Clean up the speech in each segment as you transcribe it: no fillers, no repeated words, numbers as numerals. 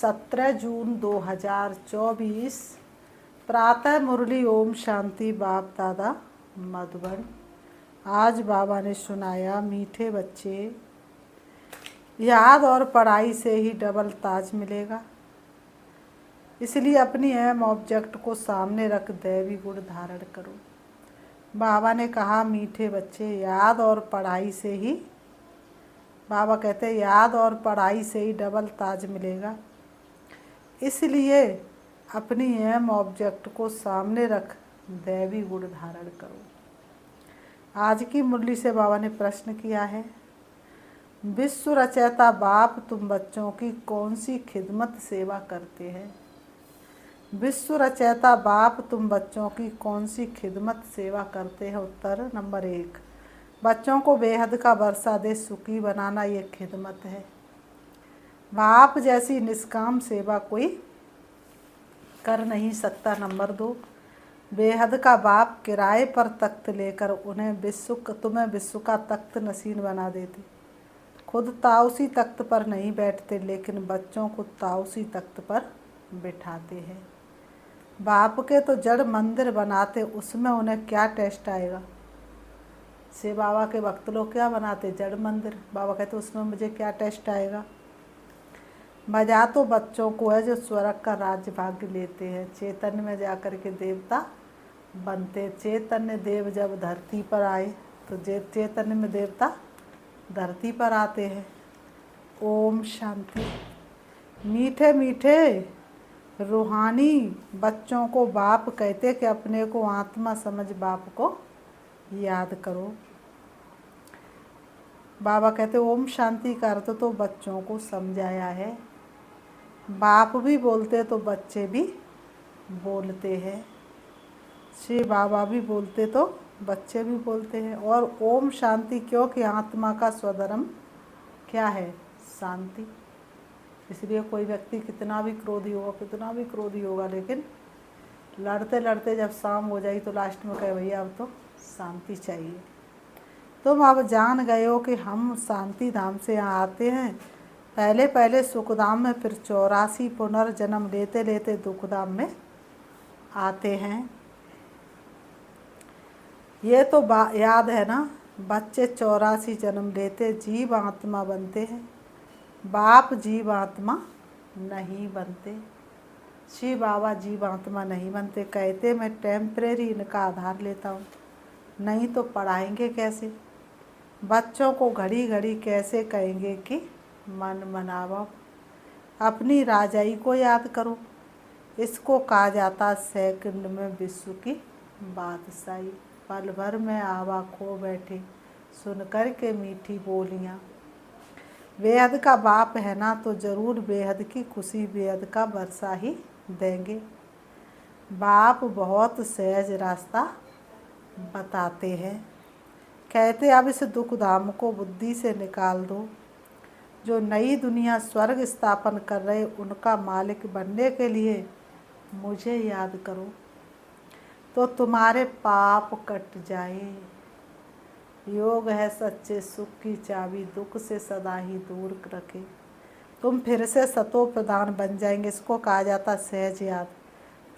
17 जून 2024 प्रातः मुरली ओम शांति बाप दादा मधुबन। आज बाबा ने सुनाया, मीठे बच्चे, याद और पढ़ाई से ही डबल ताज मिलेगा, इसलिए अपनी अहम ऑब्जेक्ट को सामने रख दैवी गुण धारण करो। बाबा ने कहा, मीठे बच्चे, याद और पढ़ाई से ही, बाबा कहते हैं याद और पढ़ाई से ही डबल ताज मिलेगा, इसलिए अपनी अहम ऑब्जेक्ट को सामने रख दैवी गुण धारण करो। आज की मुरली से बाबा ने प्रश्न किया है, विश्व रचयिता बाप तुम बच्चों की कौन सी खिदमत सेवा करते हैं? विश्व रचयिता बाप तुम बच्चों की कौन सी खिदमत सेवा करते हैं? उत्तर नंबर 1, बच्चों को बेहद का वर्षा दे सुखी बनाना, ये खिदमत है। बाप जैसी निष्काम सेवा कोई कर नहीं सकता। नंबर 2, बेहद का बाप किराए पर तख्त लेकर तुम्हें विश्व का तख्त नसीन बना देते। खुद ताउसी तख्त पर नहीं बैठते, लेकिन बच्चों को ताउसी तख्त पर बिठाते हैं। बाप के तो जड़ मंदिर बनाते, उसमें उन्हें क्या टेस्ट आएगा? से बाबा के भक्त लोग क्या बनाते? जड़ मंदिर। बाबा कहते उसमें मुझे क्या टेस्ट आएगा? मजा तो बच्चों को है जो स्वर्ग का राज्य भाग्य लेते हैं, चैतन्य में जाकर के देवता बनते। चैतन्य देव जब धरती पर आए तो चैतन्य में देवता धरती पर आते हैं। ओम शांति। मीठे मीठे रूहानी बच्चों को बाप कहते कि अपने को आत्मा समझ बाप को याद करो। बाबा कहते ओम शांति का अर्थ तो बच्चों को समझाया है। बाप भी बोलते तो बच्चे भी बोलते हैं, श्री बाबा भी बोलते तो बच्चे भी बोलते हैं। और ओम शांति, क्योंकि आत्मा का स्वधर्म क्या है? शांति। इसलिए कोई व्यक्ति कितना भी क्रोधी होगा, लेकिन लड़ते लड़ते जब शाम हो जाएगी तो लास्ट में कहे भैया अब तो शांति चाहिए। तुम अब जान गए हो कि हम शांति धाम से यहाँ आते हैं, पहले पहले सुखधाम में, फिर 84 पुनर्जन्म लेते लेते दुखधाम में आते हैं। ये तो याद है ना, बच्चे 84 जन्म लेते जीव आत्मा बनते हैं, बाप जीव आत्मा नहीं बनते। श्री बाबा जीव आत्मा नहीं बनते। कहते मैं टेम्परेरी इनका आधार लेता हूँ, नहीं तो पढ़ाएंगे कैसे? बच्चों को घड़ी घड़ी कैसे कहेंगे कि मन मनावा? अपनी राजाई को याद करो, इसको कहा जाता सेकंड में विश्व की बादशाही। पल भर में आवा खो बैठे सुन कर के मीठी बोलियाँ। बेहद का बाप है ना, तो ज़रूर बेहद की खुशी, बेहद का वर्षा ही देंगे। बाप बहुत सहज रास्ता बताते हैं। कहते अब इस दुख धाम को बुद्धि से निकाल दो। जो नई दुनिया स्वर्ग स्थापन कर रहे, उनका मालिक बनने के लिए मुझे याद करो, तो तुम्हारे पाप कट जाए। योग है सच्चे सुख की चाबी, दुख से सदा ही दूर रखे। तुम फिर से सतो प्रधान बन जाएंगे, इसको कहा जाता सहज याद।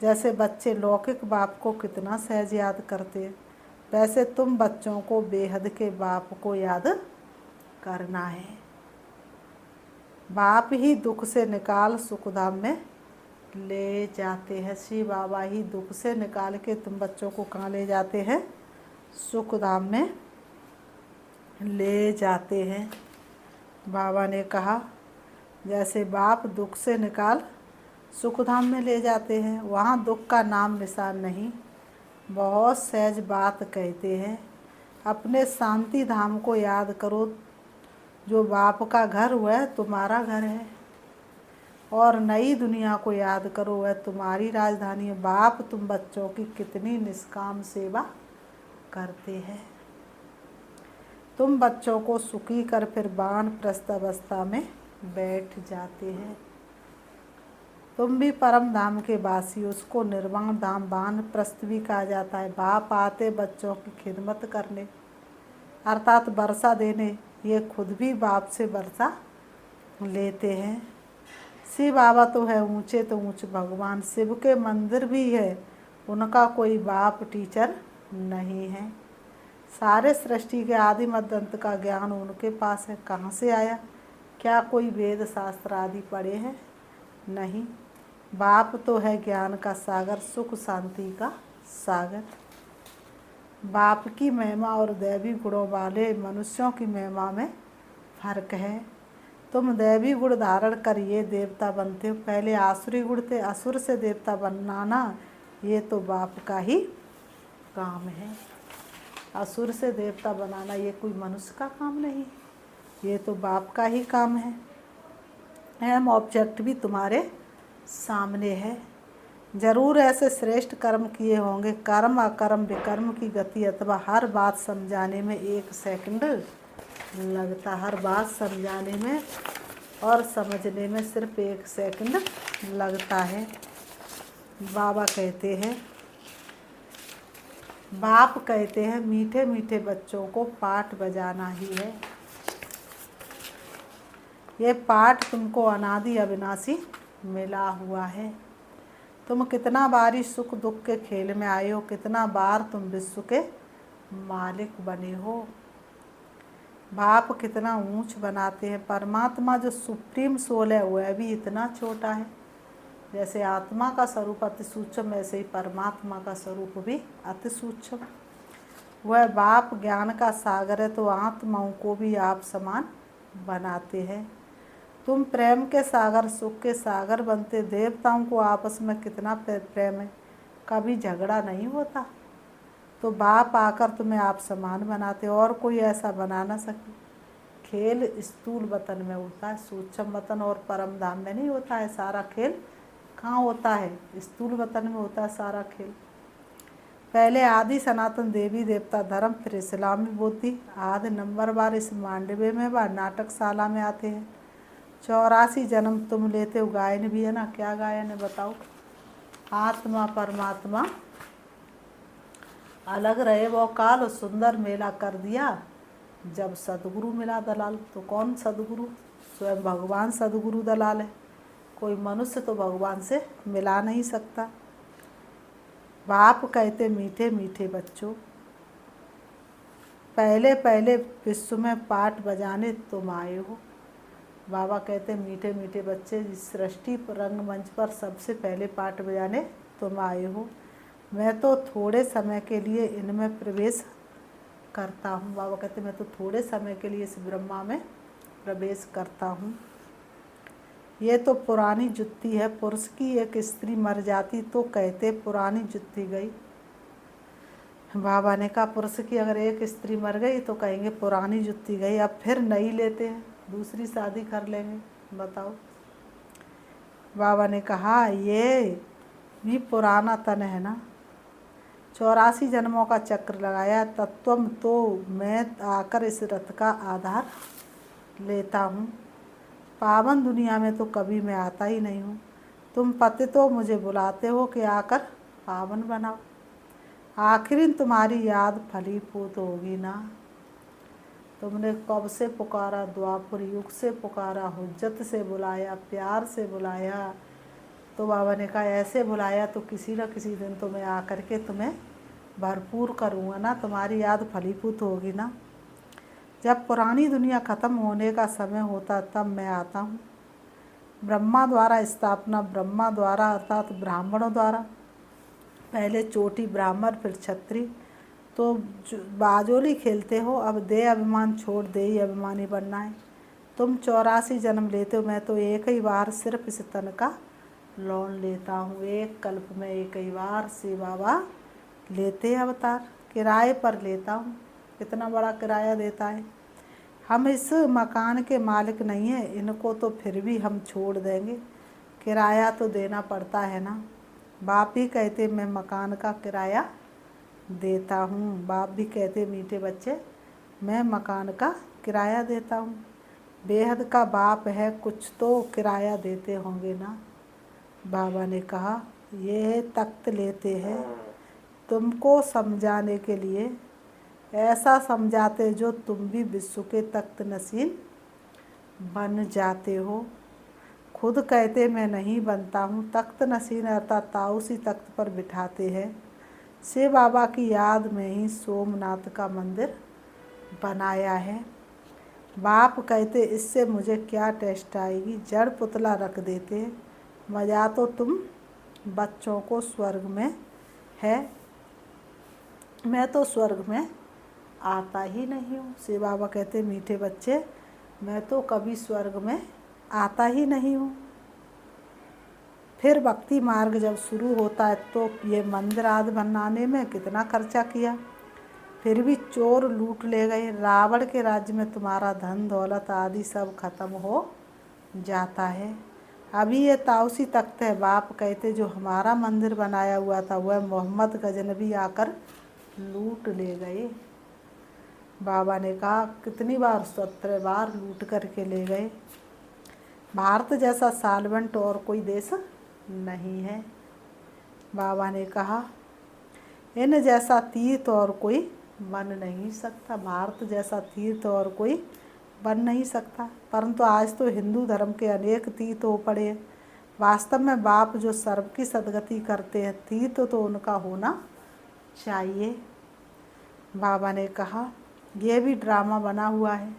जैसे बच्चे लौकिक बाप को कितना सहज याद करते हैं, वैसे तुम बच्चों को बेहद के बाप को याद करना है। बाप ही दुख से निकाल सुखधाम में ले जाते हैं। श्री बाबा ही दुख से निकाल के तुम बच्चों को कहाँ ले जाते हैं? सुखधाम में ले जाते हैं। बाबा ने कहा जैसे बाप दुख से निकाल सुखधाम में ले जाते हैं, वहाँ दुख का नाम निशान नहीं। बहुत सहज बात कहते हैं, अपने शांति धाम को याद करो। जो बाप का घर वह तुम्हारा घर है, और नई दुनिया को याद करो, वह तुम्हारी राजधानी है। बाप तुम बच्चों की कितनी निष्काम सेवा करते हैं। तुम बच्चों को सुखी कर फिर वानप्रस्थ अवस्था में बैठ जाते हैं। तुम भी परम धाम के वासी, उसको निर्वाण धाम वानप्रस्थ भी कहा जाता है। बाप आते बच्चों की खिदमत करने, अर्थात वर्षा देने। ये खुद भी बाप से वर्षा लेते हैं। शिव बाबा तो है ऊंचे तो ऊंचे भगवान, शिव के मंदिर भी है, उनका कोई बाप टीचर नहीं है। सारे सृष्टि के आदि मध्य अंत का ज्ञान उनके पास है। कहाँ से आया? क्या कोई वेद शास्त्र आदि पढ़े हैं? नहीं। बाप तो है ज्ञान का सागर, सुख शांति का सागर। बाप की महिमा और दैवी गुणों वाले मनुष्यों की महिमा में फर्क है। तुम दैवी गुण धारण कर ये देवता बनते हो, पहले आसुरी गुण थे, असुर से देवता बनाना ये तो बाप का ही काम है। असुर से देवता बनाना ये कोई मनुष्य का काम नहीं, ये तो बाप का ही काम है। एम ऑब्जेक्ट भी तुम्हारे सामने है। जरूर ऐसे श्रेष्ठ कर्म किए होंगे। कर्म अकर्म विकर्म की गति अथवा हर बात समझाने में 1 सेकंड लगता, हर बात समझाने में और समझने में सिर्फ 1 सेकंड लगता है। बाबा कहते हैं, बाप कहते हैं मीठे मीठे बच्चों को पाठ बजाना ही है। ये पाठ तुमको अनादि अविनाशी मिला हुआ है। तुम कितना बार इस सुख दुख के खेल में आए हो, कितना बार तुम विश्व के मालिक बने हो। बाप कितना ऊंच बनाते हैं। परमात्मा जो सुप्रीम सोल है वह भी इतना छोटा है। जैसे आत्मा का स्वरूप अति सूक्ष्म, ऐसे ही परमात्मा का स्वरूप भी अति सूक्ष्म। वह बाप ज्ञान का सागर है, तो आत्माओं को भी आप समान बनाते हैं। तुम प्रेम के सागर, सुख के सागर बनते। देवताओं को आपस में कितना प्रेम है, कभी झगड़ा नहीं होता। तो बाप आकर तुम्हें आप समान बनाते, और कोई ऐसा बना ना सके। खेल स्थूल वतन में होता है, सूक्ष्म वतन और परम धाम में नहीं होता है। सारा खेल कहाँ होता है? स्थूल वतन में होता है सारा खेल। पहले आदि सनातन देवी देवता धर्म, फिर इस्लामी बुद्धि, आधे नंबर बार इस मांडवे में व नाटकशाला में आते हैं। 84 जन्म तुम लेते हो। गायन भी है ना, क्या गायन है बताओ? आत्मा परमात्मा अलग रहे वो काल, सुंदर मेला कर दिया जब सदगुरु मिला दलाल। तो कौन सदगुरु? स्वयं भगवान सदगुरु दलाल है। कोई मनुष्य तो भगवान से मिला नहीं सकता। बाप कहते मीठे मीठे बच्चों, पहले पहले विश्व में पाठ बजाने तुम आए हो। बाबा कहते मीठे मीठे बच्चे, इस सृष्टि रंगमंच पर सबसे पहले पाठ बजाने तुम आए हो। मैं तो थोड़े समय के लिए इनमें प्रवेश करता हूँ। बाबा कहते मैं तो थोड़े समय के लिए इस ब्रह्मा में प्रवेश करता हूँ। ये तो पुरानी जुत्ती है। पुरुष की एक स्त्री मर जाती तो कहते पुरानी जुत्ती गई। बाबा ने कहा पुरुष की अगर एक स्त्री मर गई तो कहेंगे पुरानी जुत्ती गई, अब फिर नई लेते हैं, दूसरी शादी कर लेंगे। बताओ। बाबा ने कहा ये भी पुराना तन है ना, 84 जन्मों का चक्र लगाया। तत्वम तो मैं आकर इस रथ का आधार लेता हूँ। पावन दुनिया में तो कभी मैं आता ही नहीं हूँ। तुम पति तो मुझे बुलाते हो कि आकर पावन बनाओ। आखिर तुम्हारी याद फलीभूत होगी ना। तुमने कब से पुकारा, द्वापर युग से पुकारा, हुज्जत से बुलाया, प्यार से बुलाया। तो बाबा ने कहा ऐसे बुलाया तो किसी न किसी दिन तो मैं आकर के तुम्हें भरपूर करूँगा ना, तुम्हारी याद फलीभूत होगी ना। जब पुरानी दुनिया ख़त्म होने का समय होता तब मैं आता हूँ। ब्रह्मा द्वारा स्थापना, ब्रह्मा द्वारा अर्थात ब्राह्मणों द्वारा। पहले चोटी ब्राह्मण, फिर छत्री। तो बाजोली खेलते हो, अब दे अभिमान छोड़ दे ही अभिमानी बनना है। तुम 84 जन्म लेते हो, मैं तो एक ही बार सिर्फ इस तन का लोन लेता हूँ। एक कल्प में एक ही बार से बाबा लेते अवतार, किराए पर लेता हूँ। कितना बड़ा किराया देता है। हम इस मकान के मालिक नहीं हैं, इनको तो फिर भी हम छोड़ देंगे, किराया तो देना पड़ता है ना। बाप भी कहते मैं मकान का किराया देता हूँ। बाप भी कहते मीठे बच्चे मैं मकान का किराया देता हूँ। बेहद का बाप है, कुछ तो किराया देते होंगे ना। बाबा ने कहा ये तख्त लेते हैं तुमको समझाने के लिए, ऐसा समझाते जो तुम भी विश्व के तख्त नसीन बन जाते हो। खुद कहते मैं नहीं बनता हूँ, तख्त नशीन अर्थात ताऊसी तख्त पर बिठाते हैं। शिव बाबा की याद में ही सोमनाथ का मंदिर बनाया है। बाप कहते इससे मुझे क्या टेस्ट आएगी, जड़ पुतला रख देते, मज़ा तो तुम बच्चों को स्वर्ग में है, मैं तो स्वर्ग में आता ही नहीं हूँ। शिव बाबा कहते मीठे बच्चे, मैं तो कभी स्वर्ग में आता ही नहीं हूँ। फिर भक्ति मार्ग जब शुरू होता है तो ये मंदिर आदि बनाने में कितना खर्चा किया, फिर भी चोर लूट ले गए। रावण के राज्य में तुम्हारा धन दौलत आदि सब खत्म हो जाता है। अभी ये ताऊसी तख्त है। बाप कहते जो हमारा मंदिर बनाया हुआ था वह मोहम्मद गजनबी आकर लूट ले गए। बाबा ने कहा कितनी बार, 17 बार लूट करके ले गए। भारत जैसा साल्वेंट और कोई देश नहीं है। बाबा ने कहा इन जैसा तीर्थ और कोई बन नहीं सकता, भारत जैसा तीर्थ और कोई बन नहीं सकता। परंतु आज तो हिंदू धर्म के अनेक तीर्थ हो पड़े हैं। वास्तव में बाप जो सर्व की सदगति करते हैं, तीर्थ तो उनका होना चाहिए। बाबा ने कहा यह भी ड्रामा बना हुआ है,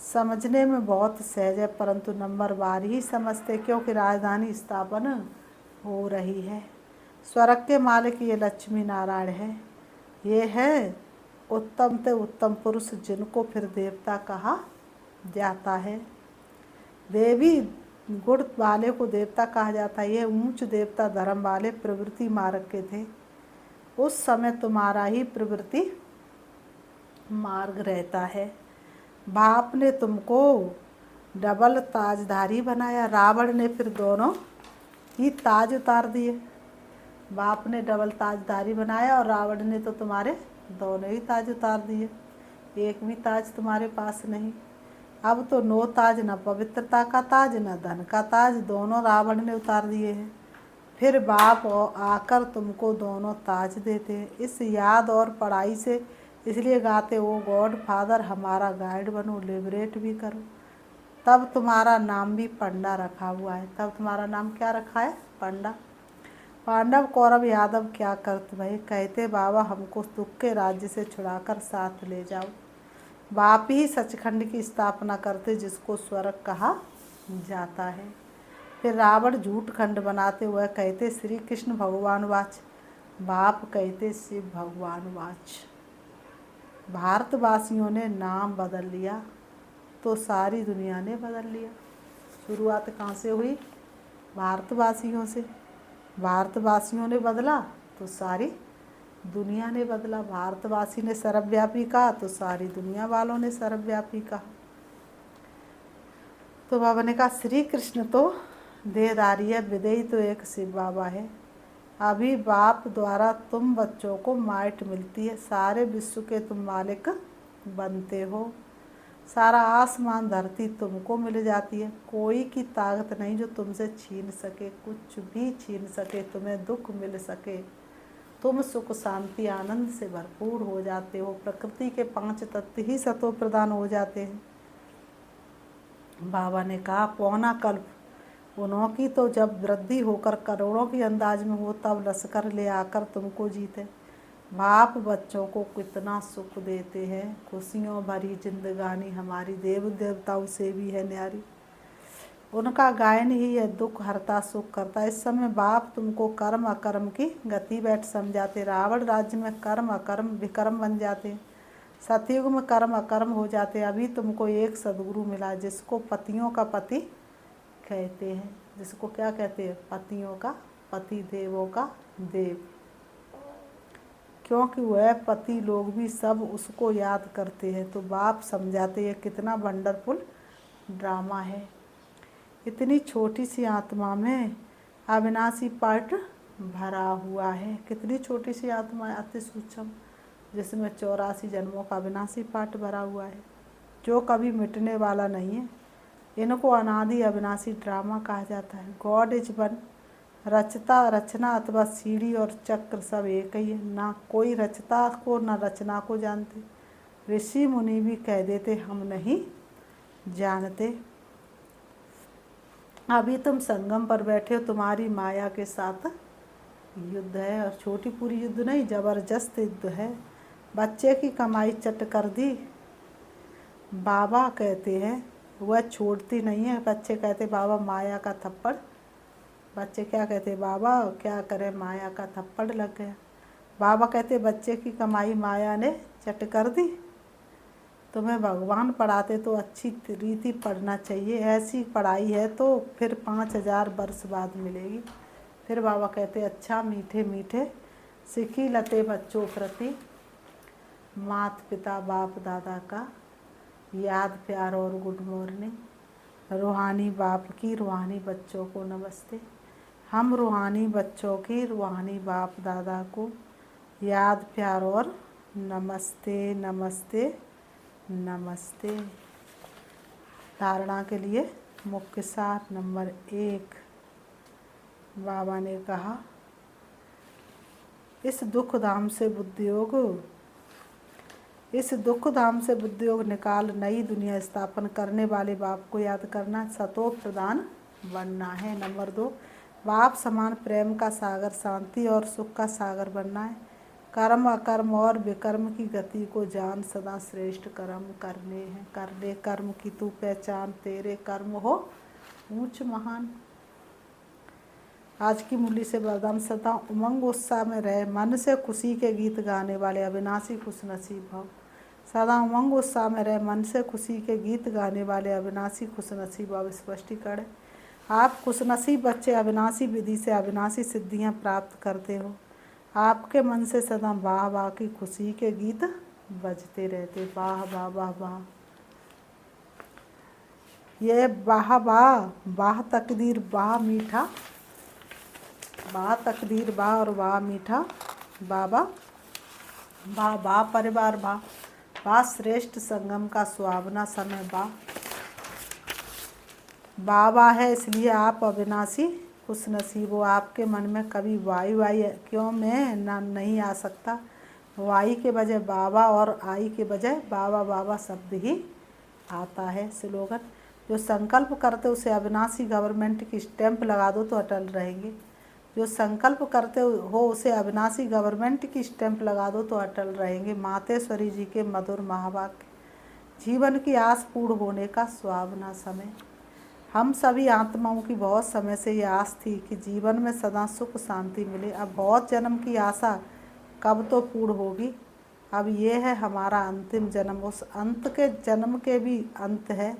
समझने में बहुत सहज है, परंतु नंबर बार ही समझते, क्योंकि राजधानी स्थापन हो रही है। स्वर्ग के मालिक ये लक्ष्मी नारायण है। ये है उत्तम से उत्तम पुरुष जिनको फिर देवता कहा जाता है। देवी गुण वाले को देवता कहा जाता है। ये ऊंच देवता धर्म वाले प्रवृत्ति मार्ग के थे। उस समय तुम्हारा ही प्रवृत्ति मार्ग रहता है। बाप ने तुमको डबल ताजधारी बनाया, रावण ने फिर दोनों ही ताज उतार दिए। बाप ने डबल ताजधारी बनाया और रावण ने तो तुम्हारे दोनों ही ताज उतार दिए, एक भी ताज तुम्हारे पास नहीं। अब तो नो ताज, न पवित्रता का ताज न धन का ताज, दोनों रावण ने उतार दिए हैं। फिर बाप आकर तुमको दोनों ताज देते हैं। इस याद और पढ़ाई से इसलिए गाते ओ गॉड फादर हमारा गाइड बनो, लिबरेट भी करो। तब तुम्हारा नाम भी पंडा रखा हुआ है। तब तुम्हारा नाम क्या रखा है? पंडा। पांडव कौरव यादव क्या करते भाई? कहते बाबा हमको दुख के राज्य से छुड़ाकर साथ ले जाओ। बाप ही सचखंड की स्थापना करते जिसको स्वर्ग कहा जाता है। फिर रावण झूठ खंड बनाते हुए कहते श्री कृष्ण भगवान वाच, बाप कहते शिव भगवान वाच। भारतवासियों ने नाम बदल लिया तो सारी दुनिया ने बदल लिया। शुरुआत कहाँ से हुई? भारतवासियों से। भारतवासियों ने बदला तो सारी दुनिया ने बदला। भारतवासी ने सर्वव्यापी कहा तो सारी दुनिया वालों ने सर्वव्यापी कहा। तो बाबा ने कहा श्री कृष्ण तो देहधारी है, विदेही तो एक शिव बाबा है। अभी बाप द्वारा तुम बच्चों को माइट मिलती है, सारे विश्व के तुम मालिक बनते हो, सारा आसमान धरती तुमको मिल जाती है। कोई की ताकत नहीं जो तुमसे छीन सके, कुछ भी छीन सके, तुम्हें दुख मिल सके। तुम सुख शांति आनंद से भरपूर हो जाते हो। प्रकृति के 5 तत्व ही सतो प्रदान हो जाते हैं। बाबा ने कहा पौना कल्प उन्होंने तो जब वृद्धि होकर करोड़ों की अंदाज में हो तब लश्कर ले आकर तुमको जीते। बाप बच्चों को कितना सुख देते हैं। खुशियों भरी जिंदगानी हमारी देव देवताओं से भी है न्यारी। उनका गायन ही है दुख हरता सुख करता। इस समय बाप तुमको कर्म अकर्म की गति बैठ समझाते। रावण राज्य में कर्म अकर्म विकर्म बन जाते, सतयुग में कर्म अकर्म हो जाते। अभी तुमको एक सदगुरु मिला जिसको पतियों का पति कहते हैं। जिसको क्या कहते हैं? पतियों का पति, देवों का देव, क्योंकि वह पति लोग भी सब उसको याद करते हैं। तो बाप समझाते हैं कितना वंडरफुल ड्रामा है। इतनी छोटी सी आत्मा में अविनाशी पार्ट भरा हुआ है। कितनी छोटी सी आत्मा है, अति सूक्ष्म, जिसमें 84 जन्मों का अविनाशी पार्ट भरा हुआ है जो कभी मिटने वाला नहीं है। इनको अनादि अविनाशी ड्रामा कहा जाता है। God is one. रचता रचना अथवा सीढ़ी और चक्र सब एक ही है। ना कोई रचता को न रचना को जानते। ऋषि मुनि भी कह देते हम नहीं जानते। अभी तुम संगम पर बैठे हो, तुम्हारी माया के साथ युद्ध है, और छोटी पूरी युद्ध नहीं, जबरदस्त युद्ध है। बच्चे की कमाई चट कर दी। बाबा कहते हैं वह छोड़ती नहीं है। बच्चे कहते बाबा माया का थप्पड़। बच्चे क्या कहते, बाबा क्या करें, माया का थप्पड़ लग गया। बाबा कहते बच्चे की कमाई माया ने चट कर दी। तुम्हें भगवान पढ़ाते तो अच्छी रीति पढ़ना चाहिए, ऐसी पढ़ाई है तो फिर 5000 वर्ष बाद मिलेगी। फिर बाबा कहते अच्छा मीठे मीठे सीखी लते बच्चों प्रति, माता पिता बाप दादा का याद प्यार और गुड मॉर्निंग। रूहानी बाप की रूहानी बच्चों को नमस्ते। हम रूहानी बच्चों की रूहानी बाप दादा को याद प्यार और नमस्ते नमस्ते नमस्ते। धारणा के लिए मुख्य सार नंबर 1। बाबा ने कहा इस दुख धाम से बुद्धियोग निकाल नई दुनिया स्थापन करने वाले बाप को याद करना, सतो प्रदान बनना है। नंबर 2, बाप समान प्रेम का सागर, शांति और सुख का सागर बनना है। कर्म अकर्म और विकर्म की गति को जान, सदा श्रेष्ठ कर्म करने हैं। कर ले कर्म की तू पहचान, तेरे कर्म हो ऊंच महान। आज की मुरली से वरदान, सदा उमंग उत्साह में रहे, मन से खुशी के गीत गाने वाले अविनाशी खुश नसीब भव। सदा उमंग उत्साह में रहे, मन से खुशी के गीत गाने वाले अविनाशी खुश नसीब भव। स्पष्टीकरण, आप खुशनसीब बच्चे अविनाशी विधि से अविनाशी सिद्धियां प्राप्त करते हो। आपके मन से सदा वाह वाह की खुशी के गीत बजते रहते। वाह वाह वाह वाह, ये वाह वाह, वाह तकदीर वाह मीठा, वाह तकदीर वाह और वाह मीठा बाबा, वाह वाह परिवार वाह, वाह श्रेष्ठ संगम का सुहावना समय वाह। बाबा है इसलिए आप अविनाशी खुश नसीब हो। आपके मन में कभी वाई वाई क्यों में ना नहीं आ सकता। वाई के बजाय बाबा और आई के बजाय बाबा बाबा शब्द ही आता है। स्लोगन, जो संकल्प करते उसे अविनाशी गवर्नमेंट की स्टैंप लगा दो तो अटल रहेंगे। जो संकल्प करते हो उसे अविनाशी गवर्नमेंट की स्टैंप लगा दो तो अटल रहेंगे। मातेश्वरी जी के मधुर महावाक्य, जीवन की आस पूर्ण होने का सुहावना समय। हम सभी आत्माओं की बहुत समय से ये आस थी कि जीवन में सदा सुख शांति मिले। अब बहुत जन्म की आशा कब तो पूर्ण होगी। अब ये है हमारा अंतिम जन्म, उस अंत के जन्म के भी अंत है।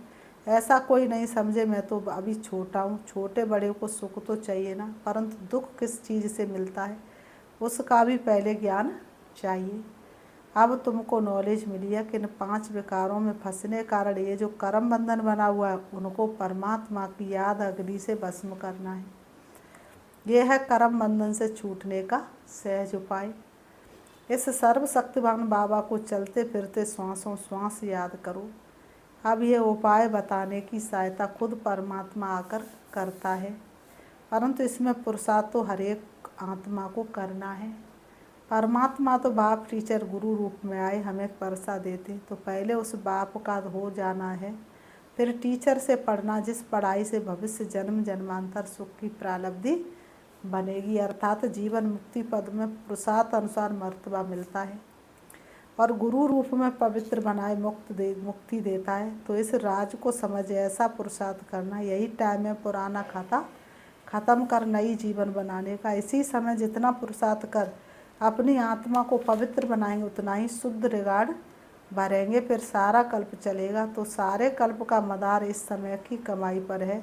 ऐसा कोई नहीं समझे मैं तो अभी छोटा हूँ। छोटे बड़े को सुख तो चाहिए ना, परंतु दुख किस चीज़ से मिलता है उसका भी पहले ज्ञान चाहिए। अब तुमको नॉलेज मिली है कि इन 5 विकारों में फंसने कारण ये जो कर्म बंधन बना हुआ है उनको परमात्मा की याद अग्नि से भस्म करना है। ये है कर्म बंधन से छूटने का सहज उपाय। इस सर्वशक्तिवान बाबा को चलते फिरते श्वासों श्वास याद करो। अब ये उपाय बताने की सहायता खुद परमात्मा आकर करता है, परंतु इसमें पुरुषार्थ तो हर एक आत्मा को करना है। परमात्मा तो बाप टीचर गुरु रूप में आए हमें परसा देते, तो पहले उस बाप का हो जाना है, फिर टीचर से पढ़ना जिस पढ़ाई से भविष्य जन्म जन्मांतर सुख की प्रालब्धि बनेगी, अर्थात जीवन मुक्ति पद में पुरुषार्थ अनुसार मर्तबा मिलता है और गुरु रूप में पवित्र बनाए मुक्ति देता है। तो इस राज को समझ ऐसा पुरुषार्थ करना, यही टाइम है पुराना खाता खत्म कर नई जीवन बनाने का। इसी समय जितना पुरुषार्थ कर अपनी आत्मा को पवित्र बनाएंगे उतना ही शुद्ध रिगार्ड भरेंगे, फिर सारा कल्प चलेगा। तो सारे कल्प का मदार इस समय की कमाई पर है।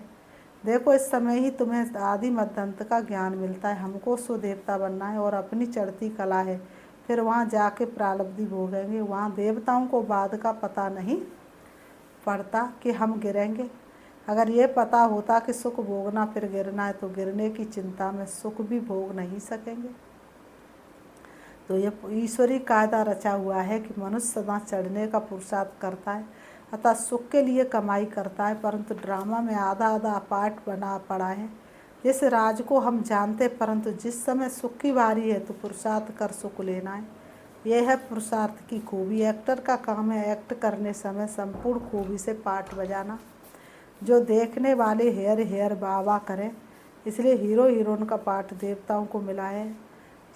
देखो इस समय ही तुम्हें आदि मध्य अंत का ज्ञान मिलता है। हमको स्वदेवता बनना है और अपनी चढ़ती कला है, फिर वहाँ जाके प्रालब्धि भोगेंगे। वहाँ देवताओं को बाद का पता नहीं पड़ता कि हम गिरेंगे। अगर ये पता होता कि सुख भोगना फिर गिरना है तो गिरने की चिंता में सुख भी भोग नहीं सकेंगे। तो ये ईश्वरी कायदा रचा हुआ है कि मनुष्य सदा चढ़ने का पुरुषार्थ करता है, अतः सुख के लिए कमाई करता है, परंतु ड्रामा में आधा आधा पार्ट बना पड़ा है। जिस राज को हम जानते, परंतु जिस समय सुख की बारी है तो पुरुषार्थ कर सुख लेना है। यह है पुरुषार्थ की खूबी। एक्टर का काम है एक्ट करने समय संपूर्ण खूबी से पार्ट बजाना। जो देखने वाले हेयर हेयर बाबा करें। इसलिए हीरो हीरोइन का पाठ देवताओं को मिला है,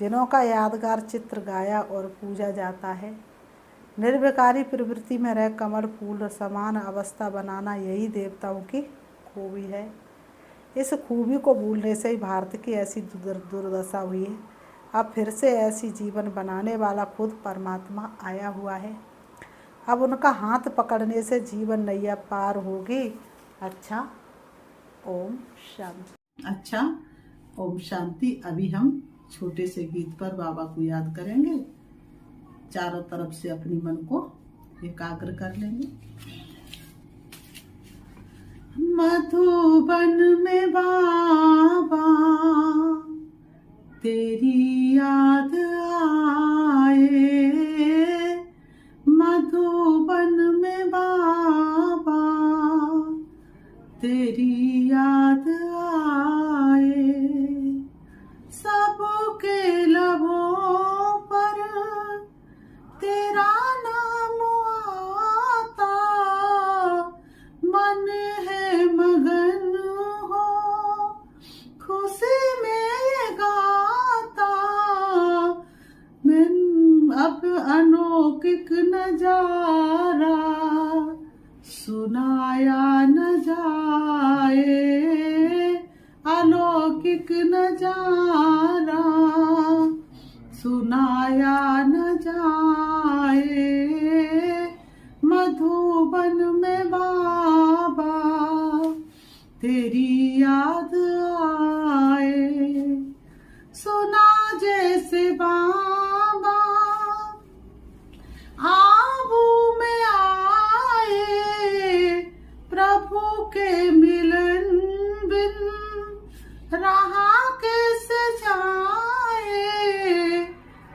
जिन्हों का यादगार चित्र गाया और पूजा जाता है। निर्विकारी प्रवृत्ति में रह कमल फूल समान अवस्था बनाना यही देवताओं की खूबी है। इस खूबी को भूलने से ही भारत की ऐसी दुर्दशा हुई है। अब फिर से ऐसी जीवन बनाने वाला खुद परमात्मा आया हुआ है। अब उनका हाथ पकड़ने से जीवन नैया पार होगी। अच्छा, ओम शांति। अच्छा, ओम शांति। अभी हम छोटे से गीत पर बाबा को याद करेंगे। चारों तरफ से अपनी मन को एकाग्र कर लेंगे। मधुबन में बाबा तेरी याद आए, मधुबन में बाबा तेरी याद आए। सबके लबों पर तेरा नाम आता, मन है मगन हो खुशी में ये गाता। मैं अब अलौकिक नजारा सुनाया न जाए, अलौकिक नजारा सुनाया न जाए। मधुबन में बाबा तेरी याद आए। सुना जैसे बाबा आबू में आए, प्रभु के मिलन बिन रहा कैसे जाए।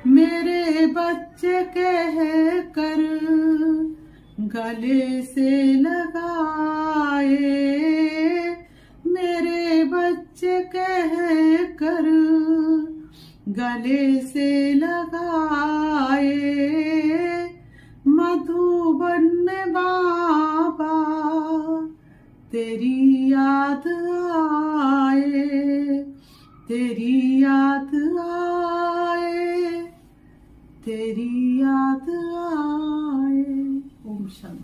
मेरे बच्चे कह कर गले से लगाए, मेरे बच्चे कह कर गले से लगाए। मधुबन में बाबा तेरी याद आए, तेरी याद आए, तेरी याद आए। ओम शांति।